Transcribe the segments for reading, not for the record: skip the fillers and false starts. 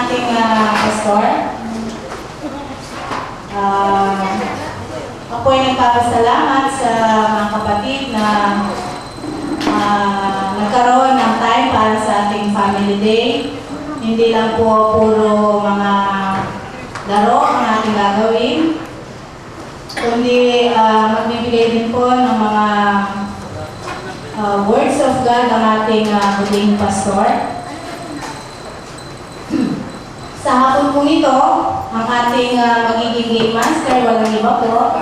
ating pastor. Ako ay nagpapasalamat sa mga kapatid na nagkaroon ng time para sa ating family day. Hindi lang po puro mga laro ang ating gagawin, kundi magbibigay din po ng mga words of God ang ating huling pastor. Sa hapon po nito, ang ating magiging game master, walang iba po.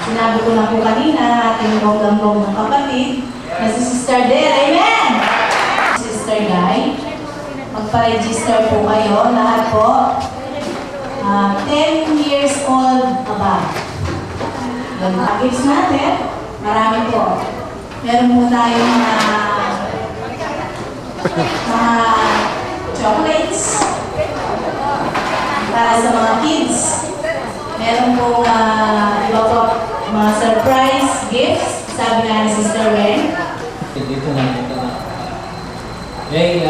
Sinabi ko na po kanina, ating bonggang-bonggang kapatid, na si Sister Del. Amen! Sister Guy, magpa-register po kayo, lahat po. 10 years old above. Yung package natin, marami po. Meron po tayong mga chocolates para sa mga kids. Meron po iba po mga surprise gifts, sabi nga ni Sister Wen. Dito na. Okay,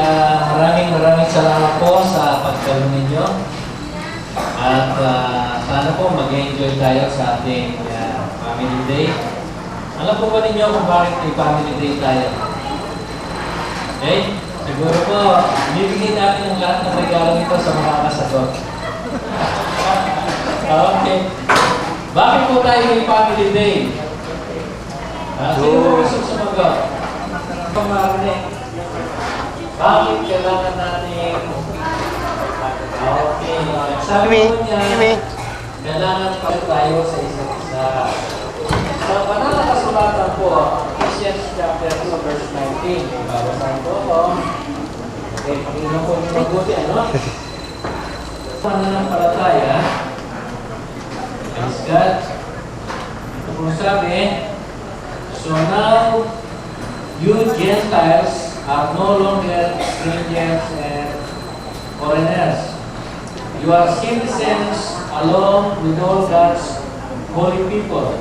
maraming salamat po sa pagkaroon ninyo. At sana po mag-enjoy tayo sa ating Family Day. Alam po ba ninyo kung bakit may Family Day tayo? Okay? Siguro po, bibigyan natin ang lahat ng regalo ito sa mga kasagot. Okay. Bakit po tayo may Family Day? Sino gusto sumagot? Pamarinig. Bakit kailangan natin? Okay. Sabi po niya, kailangan pa tayo sa isa't isa. Sa banal na kasulatan po, Ephesians chapter 2 verse 19. Babasahin po ako. Okay, pakinggan po yung mabuti, ano? Pananampalataya. Praise God. Ito po sabi, so now, you Gentiles are no longer strangers and foreigners. You are citizens along with all God's holy people.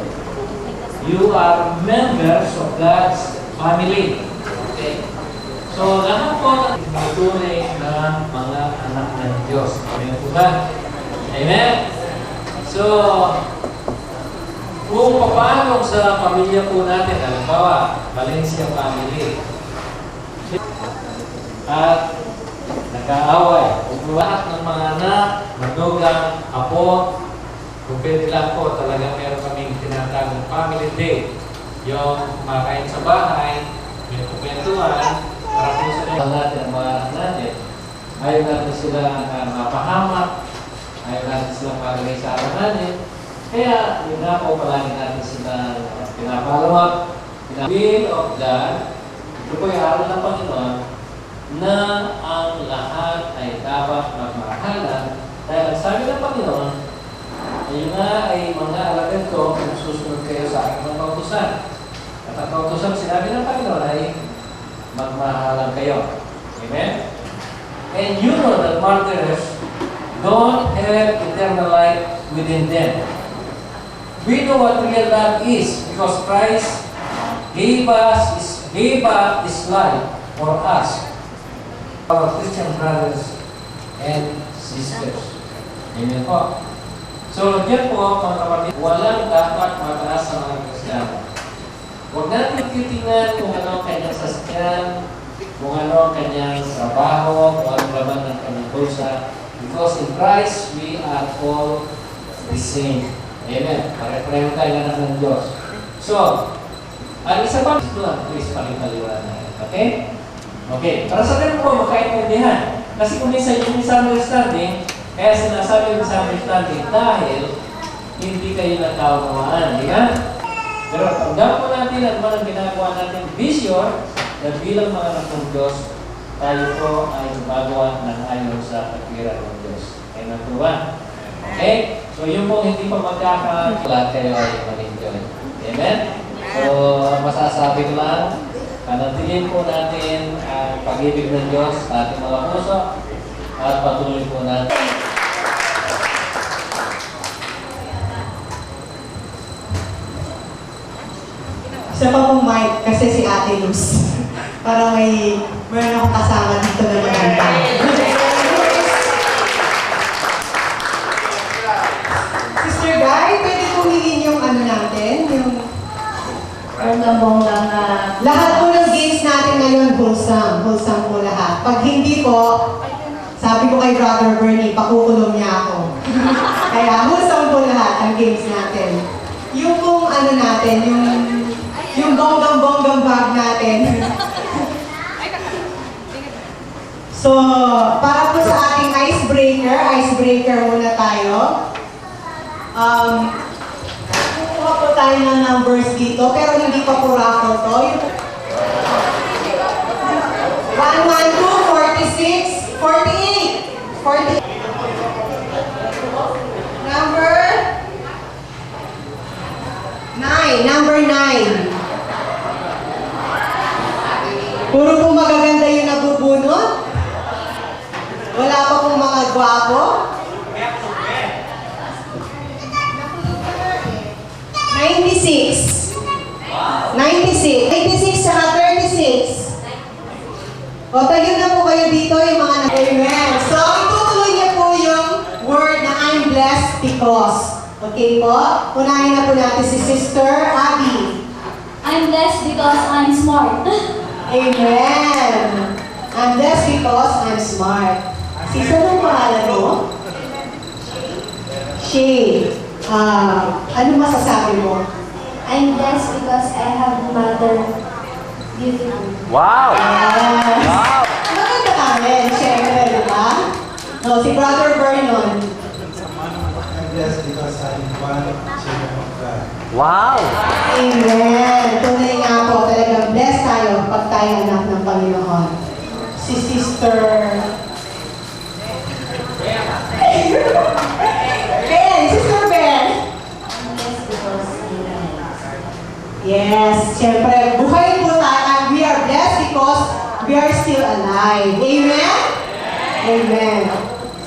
You are members of God's family. Okay? So, lahat po ng tunay na mga anak ng Diyos. Amen po ba? Amen? So, kung paano sa pamilya po natin, halimbawa, Valencia family, at nag-aaway, kung lahat ng mga anak, manugang, apo, kung pwede lang po, talagang meron kaming tinatawag ng Family Day. Yung kumakain sa bahay, may kukwentuhan, para po sa natin ang mga anak natin. Ayaw natin sila mapahamak, ayaw natin sila magalay sa alanganin. Kaya, yun na po, palagi natin sila pinapalawag. Will of God, ito po yung aral ng Panginoon, na ang lahat ay dapat magmahalan dahil ang sabi ng Panginoon, ayun nga ay mga alagad ko kung susunod kayo sa aking mga kautusan. At ang kautusan sinabi ng Panginoon ay magmahalan kayo. Amen? And you know that martyrs don't have eternal life within them. We know what real love is because Christ gave up His life for us, our Christian brothers and sisters. Amen po. So, diyan po, mga kapatid, walang dapat mataas sa mga Kristiyano. Huwag natin titingnan kung ano ang kanyang sasakyan, kung ano ang kanyang trabaho, kung ano laman ng kanyang bulsa. Because in Christ, we are all the same. Amen. Pare-pareho tayo na ng Diyos. So, ang isa pa, please pakipaliwanag. Okay? Okay. Para sa ganun po, magkaintindihan. Kasi kung minsan yung misunderstanding, kaya sinasabi yung misunderstanding dahil hindi kayo nagkawawaan. Di ba? Pero tanggap po natin at mga ginagawa natin vision na bilang mga anak ng Diyos, tayo po ay gumagawa ng ayon sa katwiran ng Diyos. Kaya na po ba? Okay? So yung po hindi pa magkakalahat kayo ay mag-enjoy. Amen? So masasabi ko lang, panatilihin po natin ang pag-ibig ng Diyos sa ating mga puso at patuloy po natin. Siya pa pong mic kasi si Ate Luz. Parang meron ako kasama dito na maganda. bonggang Lahat po ng games natin ngayon, wholesome. Wholesome po lahat. Pag hindi po, sabi ko kay Brother Bernie, pakukulong niya ako. Kaya wholesome po lahat ang games natin. Yung kung ano natin, yung bonggang-bonggang bag natin. So, para po sa ating icebreaker muna tayo. Kukuha po tayo ng numbers dito, pero hindi pa po raffle to. 1, 1, 2, 46, 48. 48. Number 9. Number 9. Puro po magaganda yung nabubunot. Wala pa pong mga gwapo. 96. 96 saka 36. O, tayo na po kayo dito yung mga Amen. So, itutuloy niya po yung word na I'm blessed because. Okay po? Unahin na po natin si Sister Abby. I'm blessed because I'm smart. Amen. I'm blessed because I'm smart. Sister, anong pangalan mo? Shay. Ano masasabi mo? I'm blessed because I have a mother beautiful. Wow! Yes. Wow! Maganda ka rin, syempre, di ba? No, si Brother Vernon. I'm blessed because I'm one children of God. Wow! Amen. Tunay nga po, talagang blessed tayo pag tayo anak ng Panginoon. Si Sister... Ben! Sister Ben! I'm blessed because Yes, syempre, buhay po tayo. We are blessed because we are still alive. Amen? Amen.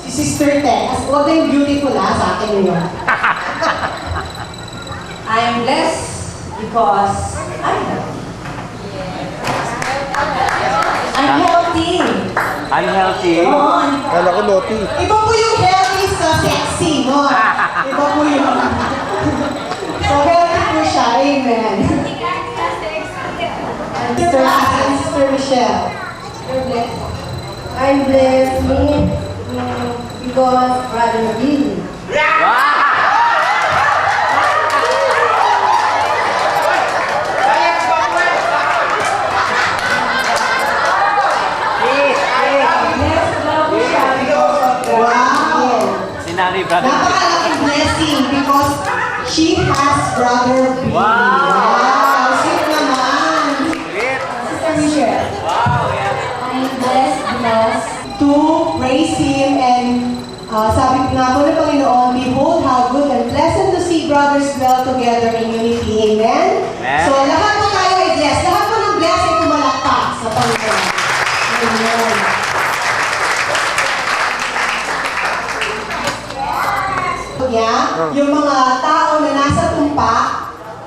Si Sister Tek, huwag na yung beautiful sa akin yun. I'm blessed because I'm healthy. Unhealthy. Oo, Kala ko loti. Iba po yung healthy sa sexy, no? Iba po yung... So, healthy po siya. Amen. Sister Michelle. I'm blessed because Brother Billy. Wow! Sinari, brother. Napakalaking blessing because she has Brother B. Wow! Sweet naman. Sister Michelle. I'm blessed because To praise Him and sabi nga po ng Panginoon, behold how good and pleasant to see brothers dwell together in unity. Amen? Amen. So lahat po tayo ay blessed. Lahat po ng blessing tumalakpak sa Panginoon. Amen. Yung mga tao na nasa tumpa,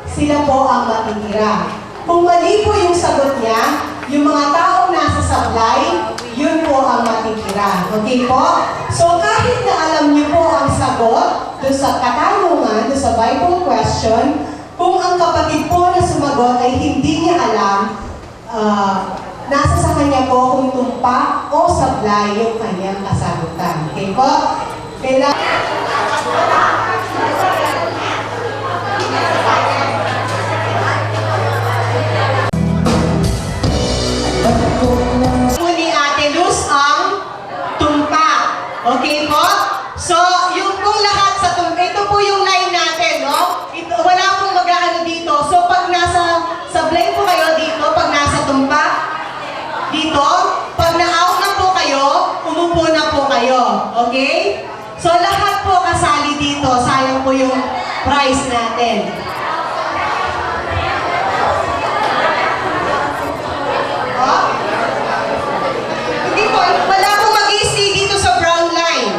sila po ang matitira. Kung mali po yung sagot niya, yung mga taong nasa sablay, yun po ang matitira. Okay po? So kahit na alam niyo po ang sagot doon sa katanungan, doon sa Bible question, kung ang kapatid po na sumagot ay hindi niya alam, nasa sa kanya po kung tumpa o sablay yung kanyang kasagutan. Okay po? Kailangan... po ni Ate Luz ang tumpa. Okay po? So, yung pong lahat sa tumpa, ito po yung line natin, no? Wala pong mag-aano dito. So, pag nasa sablay po kayo dito, pag nasa tumpa, dito, pag na-out na po kayo, umupo na po kayo. Okay? So, lahat po kasali dito. Sayang po yung prize natin. Oh? Hindi po, wala po mag-i-stay dito sa brown line.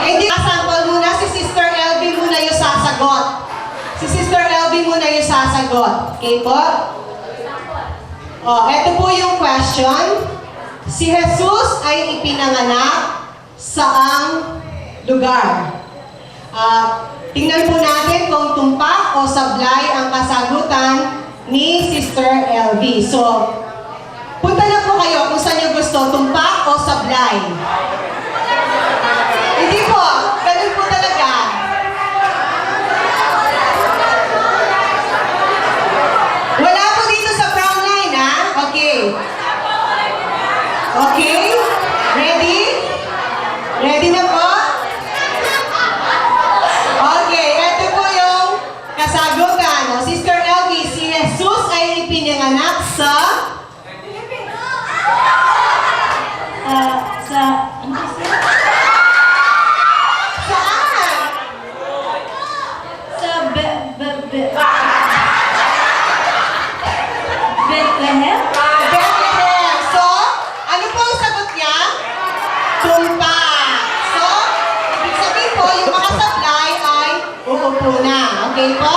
Hindi, sample muna, si Sister LB muna yung sasagot. Si Sister LB muna yung sasagot. Okay po? Oh, eto po yung question. Si Jesus ay ipinanganak saang lugar? Tingnan po natin kung tumpa o sablay ang kasagutan ni Sister LV. So, punta na po kayo kung saan niyo gusto, tumpak o sablay. Hindi po, ganun po talaga. Wala po dito sa brown line, ha? Okay. Okay? Ready? Ready na po? Okay, ito po yung kasagutan. O, Sister LV, si Jesus ay ipinanganak sa... Saan? Bethlehem? Bethlehem. So, ano po ang sagot niya? Tumpa. So, ibig sabihin po, yung mga sablay ay uupo na. Okay po?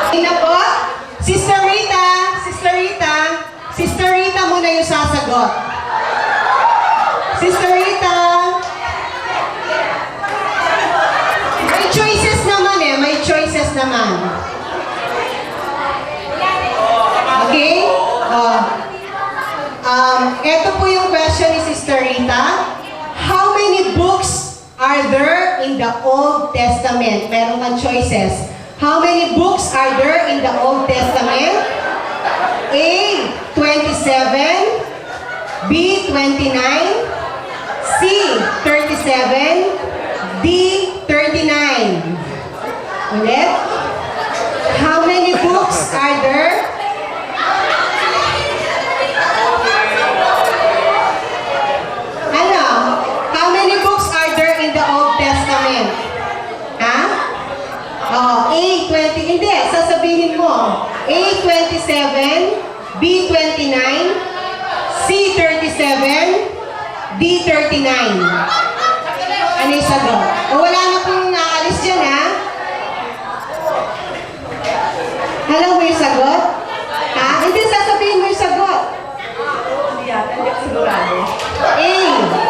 Okay na po? Sister Rita, Sister Rita, Sister Rita muna yung sasagot. Sister Rita. May choices naman eh, may choices naman. Okay? Ito po yung question ni Sister Rita. How many books are there in the Old Testament? Meron kang choices. How many books are there in the Old Testament? A, 27. B, 29. C, 37. D, 39. Ulit. How many books are there? Ano? How many books are there in the Old Testament? Ha? Oh, A, 20. Hindi, sasabihin mo. A, 27. B, 29. C, 37. D, 39. Ano yung sagot? O wala na pong naalis dyan, ha? Alam mo yung sagot? Ha? Hindi, sasabihin mo yung sagot. A,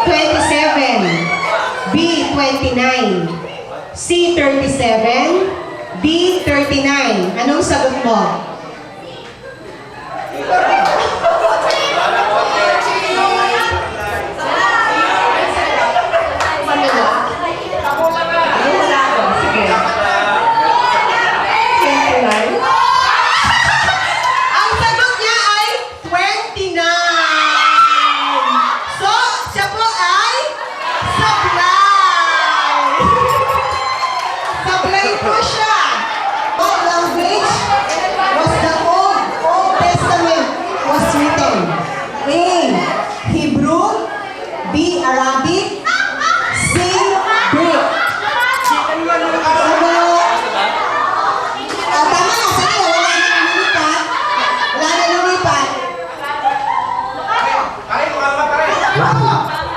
27. B, 29. C, 37. D, 39. Anong sagot mo? Ang sagot niya ay 29. So, siya po ay sablay. Sablay po siya. What language was the Old Testament was written? A, Hebrew. B, Arabic. C, Greek. Tama na, sige, wala na lumipat. Wala na lumipat.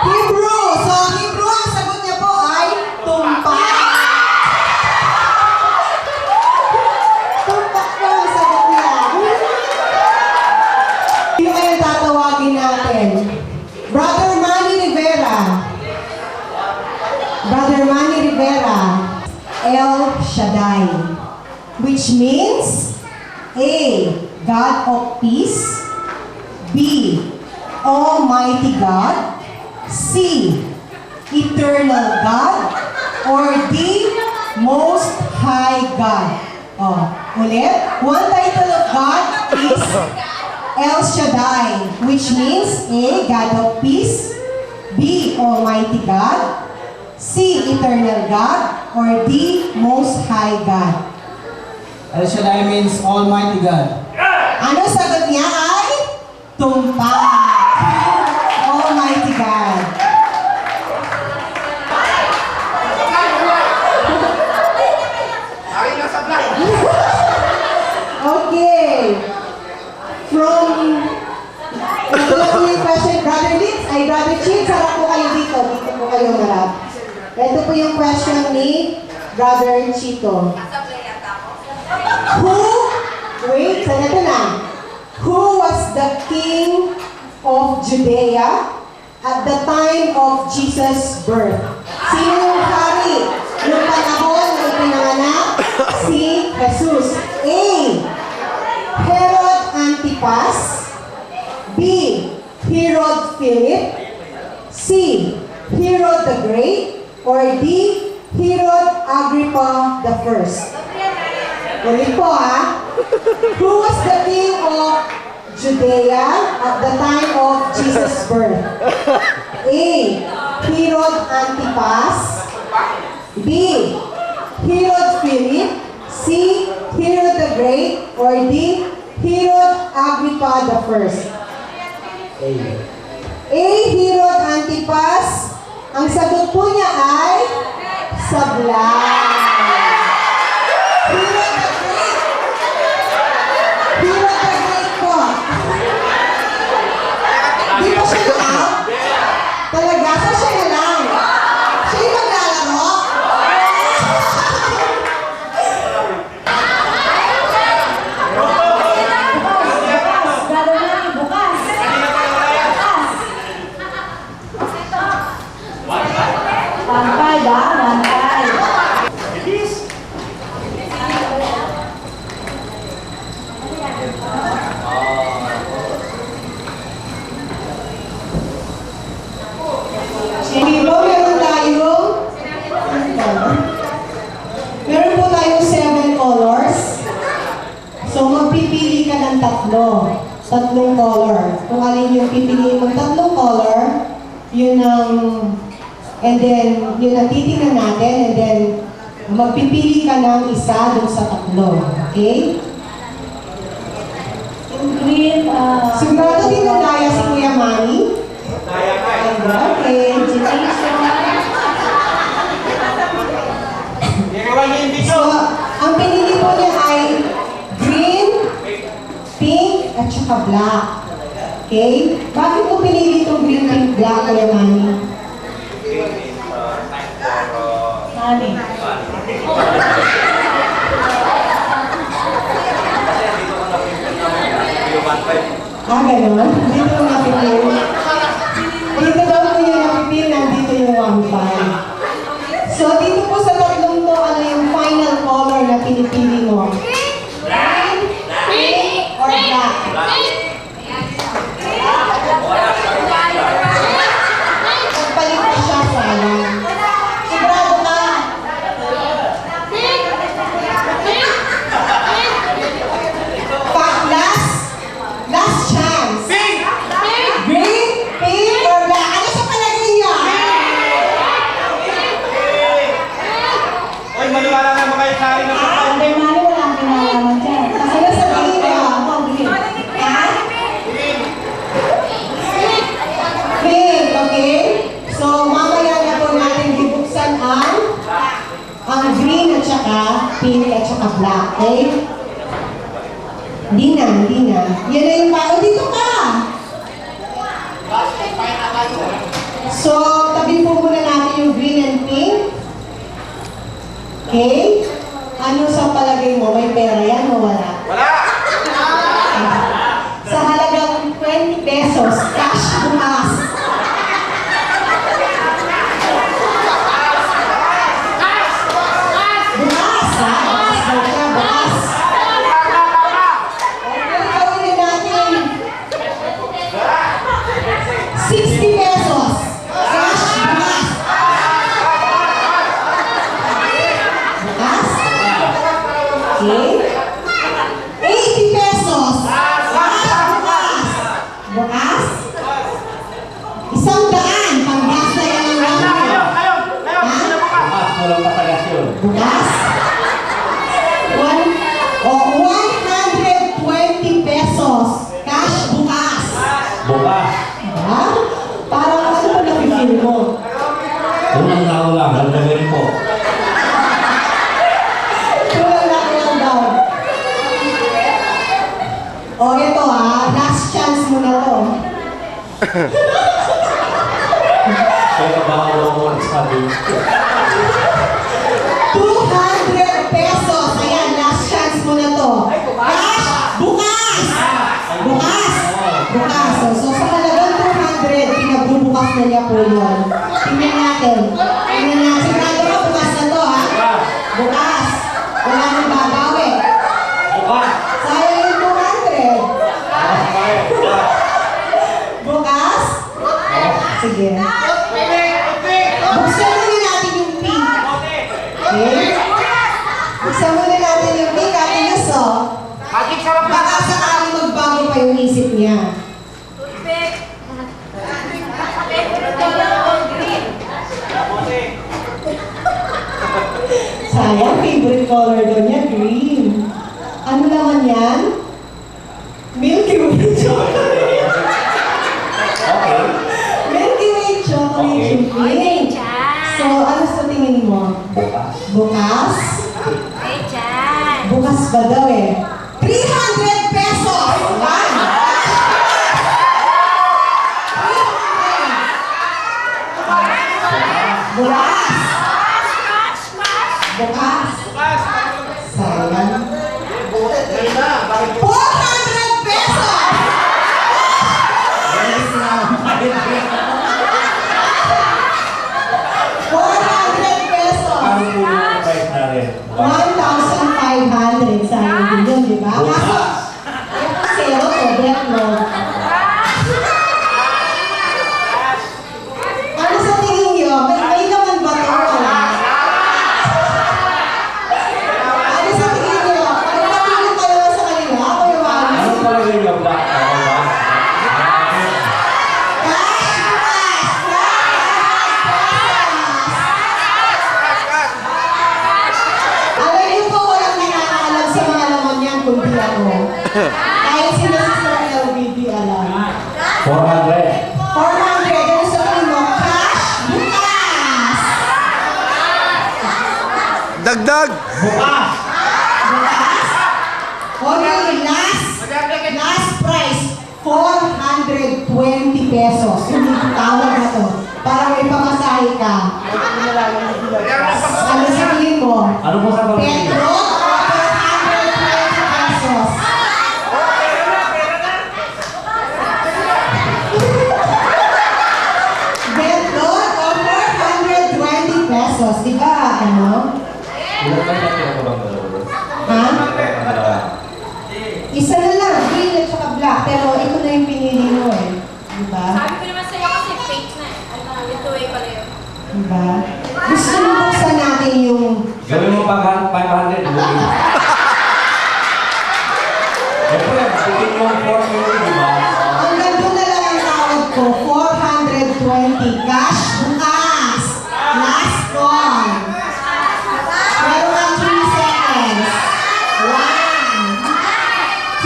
Hebrew. So, Hebrew, ang sagot niya po ay tumpak. Tumpak po ang sagot niya. Sino kaya tatawagin natin? Brother Manny Rivera. Brother Manny Rivera. El Shaddai. Which means A, God of peace. B, Almighty God. C, Eternal God. Or D, Most High God. Oh, ulit. One title of God is El Shaddai, which means A, God of peace. B, Almighty God. C, Eternal God. Or D, Most High God. El Shaddai means Almighty God. Ano sagot niya ay tumpak. Almighty God. Okay. From yung question, Brother Litz, ay Brother Chin, sarap po kayo dito. Dito po kayo marap. Ito po yung question ni Brother Chito. Wait, ito na. Who was the king of Judea at the time of Jesus' birth? Sino yung hari nung panahon ng pinanganak si Philip? C. Herod the Great? Or D. Herod Agrippa the First? Ulit po ha. Who was the king of Judea at the time of Jesus' birth? A. Herod Antipas. B. Herod Philip. C. Herod the Great. Or D. Herod Agrippa the First? A. Herod Antipas. Ang sagot po niya ay sablay. Herod the Great. Herod the Great po. Di ba siya na? Talaga? So siya na lang. Siya yung maglalaro? Bukas. Gano'n na yung bukas. Pantay ba? Pantay. Sige po, meron po tayong 7 colors. So, magpipili ka ng tatlong color. Kung alin yung pipiliin mong tatlong color, yun ang, and then, yun ang titingnan natin, and then, magpipili ka ng isa dun sa tatlo. Okay? Yung green, Sigurado din na daya si Kuya Manny. Okay. So, ang pinili po niya ay green, pink, at saka black. Okay? Bakit mo pinili itong green, pink, black, Kuya Manny? Honey. Ganon? Dito mo napipil. Dito daw mo yung napipil, nandito yung 1-5. So, dito po sa tatlong to, ano yung final color na pinipili mo? Green, pink, or black? Pagpalit pa siya, sayang. Sigurado ka? Last chance. Green, pink, or black? Ano sa palagay niya? Uy, maniwala na mga isari na Under money, wala ang pinalaman dyan. Ano sa tingin niya? Ako, green. Ha? Pink, okay? So, mamaya na po natin bubuksan ang green at saka pink at saka black, okay? Hindi na. Yan na yung pao. Dito ka! So, tabi po muna natin yung green and pink. Okay? Ano sa palagay mo? May pera yan o wala? Wala! Sa halagang 20 pesos, cash bukas. Bukas, ha? Bukas daw siya, bukas. Okay, gawin na natin. 60 pesos. Cash bukas. Bukas? Okay. 80 pesos. Cash bukas. Bukas? 100. Panggas na yan ang namin. Ha? Bukas, walang patagasyon. Bukas? 120 pesos. Cash bukas. Bukas. Ha? Parang ano pa napipil mo? Unang tao lang, gagawin po. Kulang lang daw. O ito ha, last chance mo na to. Kaya ba ako sabi? 200 pesos. Ayan, last chance mo na to. Cash bukas. Bukas. Bukas. So sa halagang 200, pinagbubukas na niya po yun. Tingnan natin. Sigurado ka bukas na to ha. Bukas. Wala nang babawi. Bukas. Sayang yung 200. Bukas. sige. Buksan muna natin yung pink. Okay? Buksan muna natin yung pink. Ate Yuso, baka sakali magbago pa yung isip niya. Sayang, favorite color daw niya, green. Ano naman yan? Milky Way chocolate. Okay. Milky Way chocolate Okay. yung pink. So, ano sa tingin mo? Bukas. Bukas? Bukas ba daw eh? 300 pesos! One! 300! Bukas! Bukas! Sayang. 400 pesos! 400 pesos! Ano po yung price na rin? 1,500 sayang din yun, di ba? Kaso, zero to, break mo. Ano sa tingin niyo? May naman ba ito? Wala. Ano sa tingin niyo? Pagpapilin kayo sa kanila, ako yung mga Ano talaga yung black? Alam niyo po, walang nakakaalam sa mga laman niyan kundi ako. Kahit sila Sister LBB alam. 400. 400, ano sa tingin mo? Cash bukas! Dagdag! Bukas? Okay, last price, 420 pesos. Hindi ko tawag na to. Para may pamasahe ka. Ano sa tingin mo? Ano po sa pamilya? Petro o 420 pesos? Petro o 420 pesos? Di ba, ano? Ilan ba yung pinagabang dalawa? Ha? Isa na lang, green at saka black. Pero ito na yung pinili mo eh. Di ba? Sabi ko naman sa'yo kasi fake na eh. Ano, ito ay pala yun. Di ba? Gusto mo buksan natin yung... Gawin mo pag 500, bukin. Siyempre, bukin yung 450, di ba? Hanggang doon na lang ang tawag ko, 420 cash bukas. Last call. Meron kang 3 seconds. 1,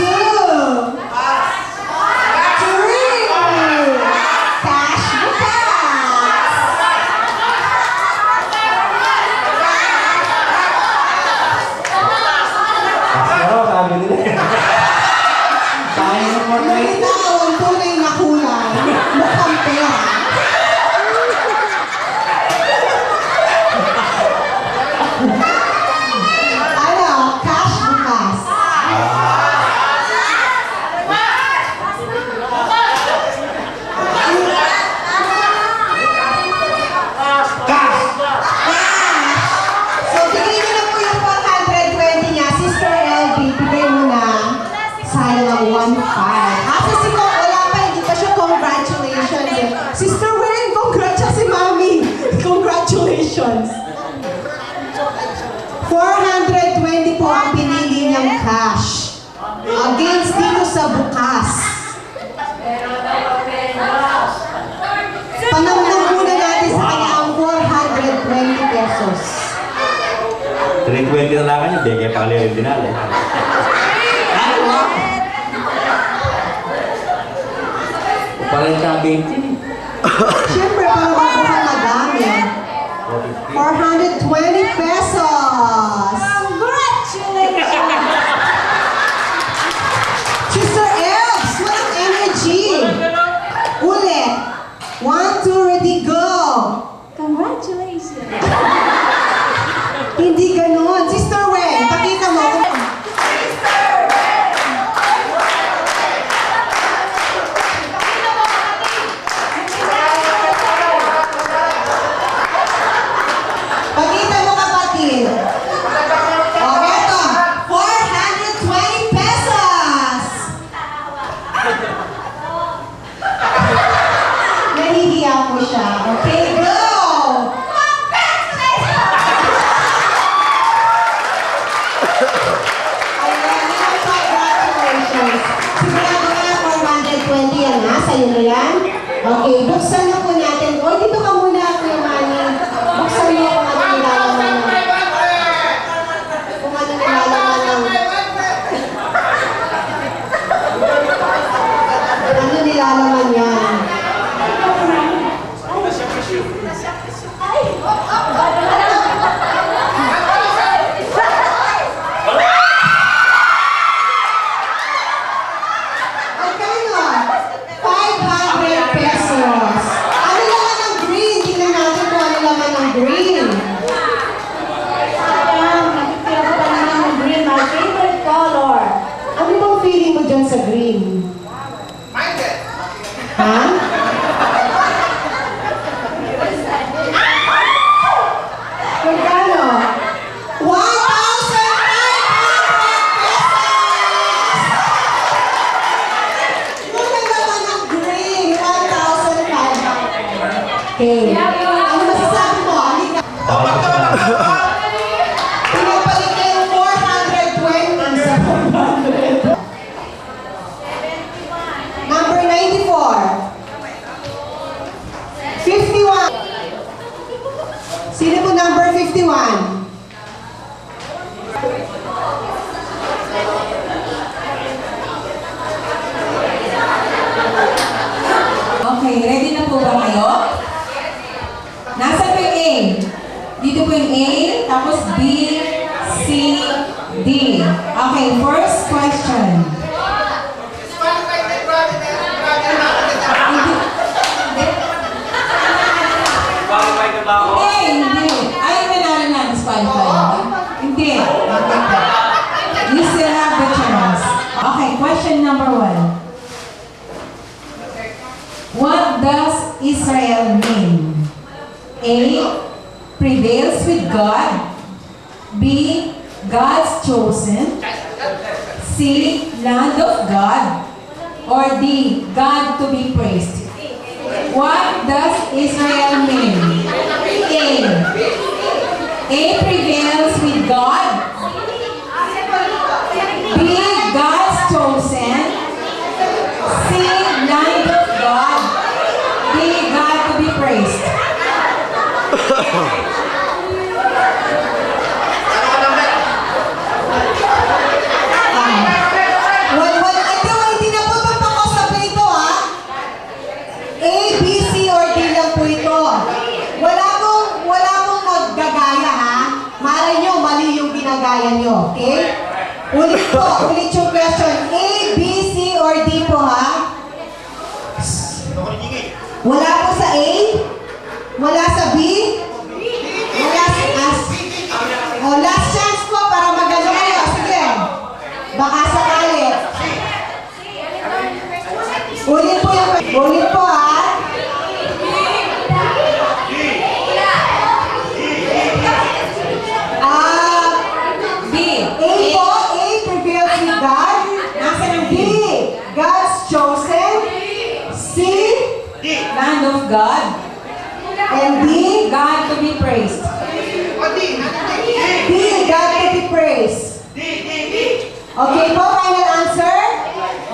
2, 3. Cash bukas. Pero, sabi nila eh. Sayang yung 490. Yung tao ang tunay na kulay, mukhang pera. Ano? Cash bukas. So, bigay niyo na po yung 420 niya. Sister LB, bigay mo na. Sayang ang 1.5. Kasi si Ko, wala pa, hindi pa siya congratulations eh. Sister Wayne, congrats siya si Mami. Congratulations. 420 po ang pinili niyang cash. Against dito sa bukas. Panamnam muna natin sa kanya ang 420 pesos. 320 na lang kanya, bigay pa kali rin dinala. Paling ka 20. Siyempre, para makuha madami. 420 pesos! Congratulations! Sister Elves, walang energy! Ulit! 1, 2, ready, go! Congratulations! Hindi ganon. Sister Wen, pakita mo. Pakita mo kapatid. Ayan, congratulations. Sigurado ka 420 yan ha, sa'yo na yan. Okay, buksan na po natin. O, dito ka muna, Kuya Manny. Buksan mo kung ano nilalaman ng... Kung ano nilalaman ng... Ano nilalaman yan? Magkano? 500 pesos. Ano laman ng green? Tingnan natin kung ano laman ng green. Sayang, nakikita ko pa naman yung green, my favorite color. Ano bang feeling mo dyan sa green? Ha? Magkano? 1,500 pesos! Yung naman ng green, 1,500. Okay. Ano masasabi mo? Halika. Pinapalik niya yung 420 sa 400. Number 94. 51. Sino po number 51? Okay, ready na po ba kayo? Nasa po yung A? Dito po yung A, tapos B, C, D. Okay, first question. Hindi. Ayaw na namin na disqualify. Hindi. You still have the chance. Okay, question number 1. What does Israel mean? A. Prevails with God. B. God's chosen. C. Land of God. Or D. God to be praised. What does Israel mean? A. Prevails with God. B. God's chosen. C. Land of God. D. God to be praised. Hindi na po magpapasabay ito ha. A, B, C, or D lang po ito. Wala pong maggagaya ha. Malay nyo, mali yung ginagaya nyo. Okay? Ulit yung question. A, B, C, or D po ha. Wala po sa A? Wala sa B? Wala sa S? Oh, last chance po para magano kayo. Sige. Baka sakali. Ulit po ha. B. A po, A prevails with God. Nasa ng B, B? God's chosen. C, Land of God. and D, God to be praised. D, God to be praised. Okay po, final answer?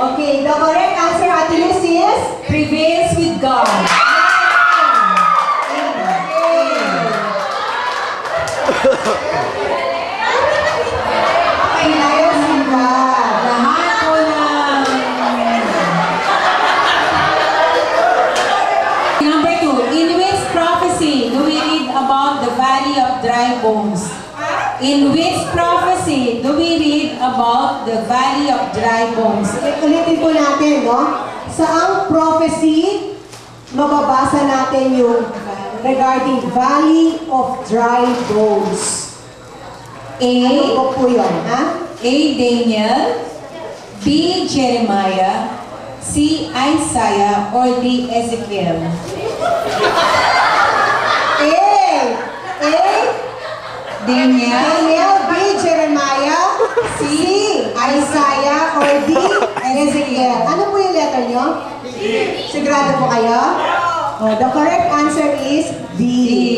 Okay, the correct answer, Ate Luz, is? Prevails with God. Prevails with God. Lahat po ng... Number 2, in which prophecy do we read about the valley of dry bones? In which prophecy do we read about the valley of dry bones? Ulitin po natin, no? Saang prophecy mababasa natin yung regarding Valley of Dry Bones? Ano A. po yun, ha? A. Daniel. B. Jeremiah. C. Isaiah. Or D. Ezekiel. A. Daniel. Daniel, B. Jeremiah, C. Isaiah, or D. Ezekiel. Ano po yung letter nyo? Sigurado po kayo? Oh, the correct answer is D.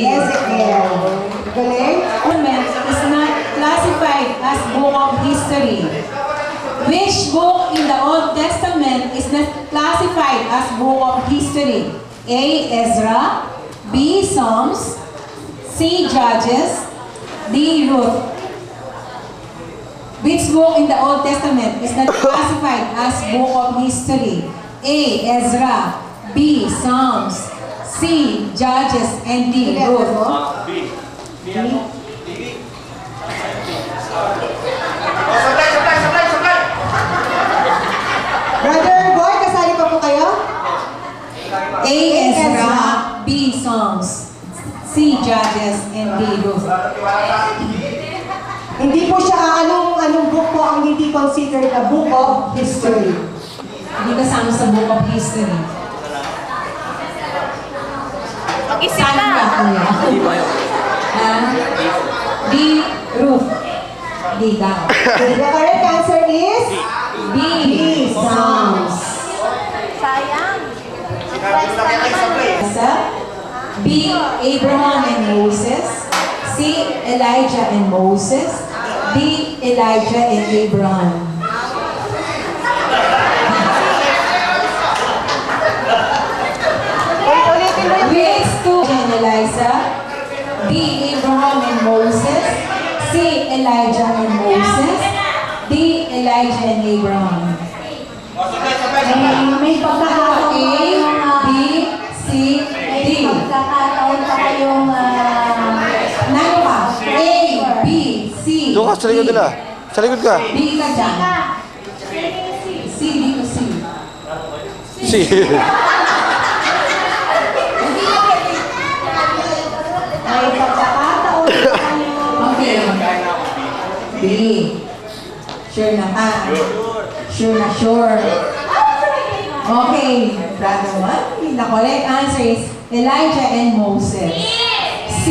Ezekiel. Galing? Government is not to classified as book of history? Which book in the Old Testament is not classified as book of history? A. Ezra, B. Psalms, C. Judges, D. Ruth. Which book in the Old Testament is not classified as book of history? A. Ezra, B. Psalms, C. Judges, and D. Ruth. Sablay! Brother Boy, kasali pa po kayo? A. Ezra, B. Psalms, C. Judges, and D. Ruth. Hindi po siya anong book po ang hindi considered a book of history. Hindi kasama sa book of history. Mag-isip Saan ka. ka, kuya? Ha? D. Ruth. D daw. The correct answer is B. Psalms. Sayang. Sa B. Abraham and Moses, C. Elijah and Moses, D. Elijah and Abraham. Which two? And Eliza, B. Abraham and Moses, C. Elijah and Moses, D. Elijah and Abraham. May pagkakataon A, pa kayong, B, C, may D. pagkakataon pa kayong, Nano ka? A, B, C, Doon ka, sa likod D. nila. Sa likod ka. D ka dyan. C, dito C. Si. may pagkakataon pa kayong, Okay. B. Sure na ka. Sure na sure. Okay. Brother one. The correct answer is Elijah and Moses. C.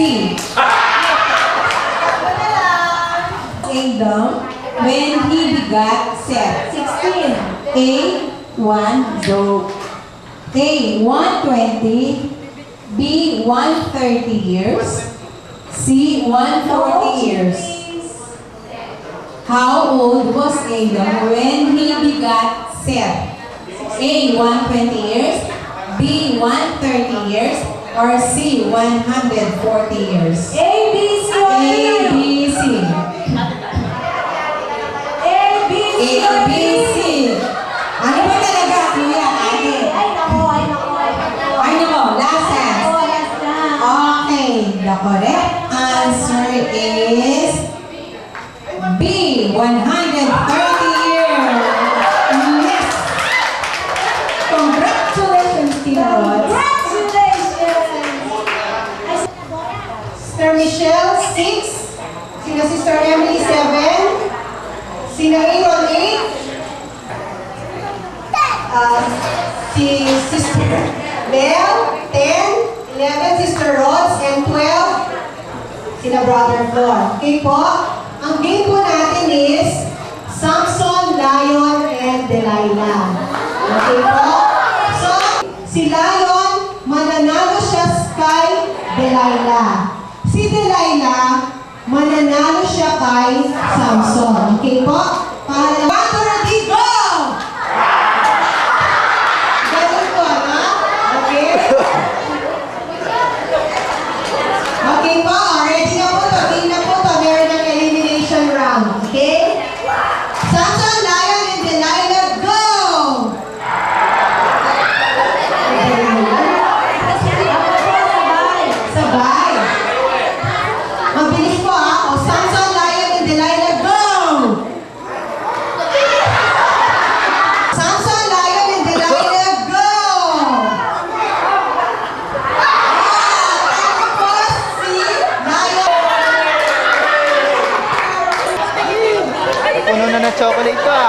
Adam when he begat Seth. 16. A. 1 Job. A. 120. B. 130 years. C. 140 years. How old was Adam when he begat Seth? A. 120 years. B. 130 years. Or C. 140 years. A, B, C, A, B, C. A, B, C, A, B, C. Ano ba talaga, kuya? Ate? Ay, nako, ay, nako, ay, nako. Ay, nako, last chance. Oh, last na. Okay, the correct answer is B, 130 years. Yes. Congratulations, Tina Rods. Congratulations! Sister Michelle, 6. Sina Sister Emily, 7. Sina Aaron, 8. Si Sister Mel, 10. 11, Sister Rods, and 12, sina Brother Flor. Okay po? Ang game po natin is Samson, Lion, and Delilah. Okay po? So, si Lion, mananalo siya kay Delilah. Si Delilah, mananalo siya kay Samson. Okay po? Para 1, 2, 3, go! Ganun po, ha? Okay? Okay po, ready na po to. Team na po to. Meron ng elimination round. Okay? Samson, Lion, and Delilah, go! Sabay. Mabilis po ha. O, Samson, Lion, and Delilah, go! Samson, Lion, and Delilah, go! Tapos si Lion. Puno na ng chocolate ka.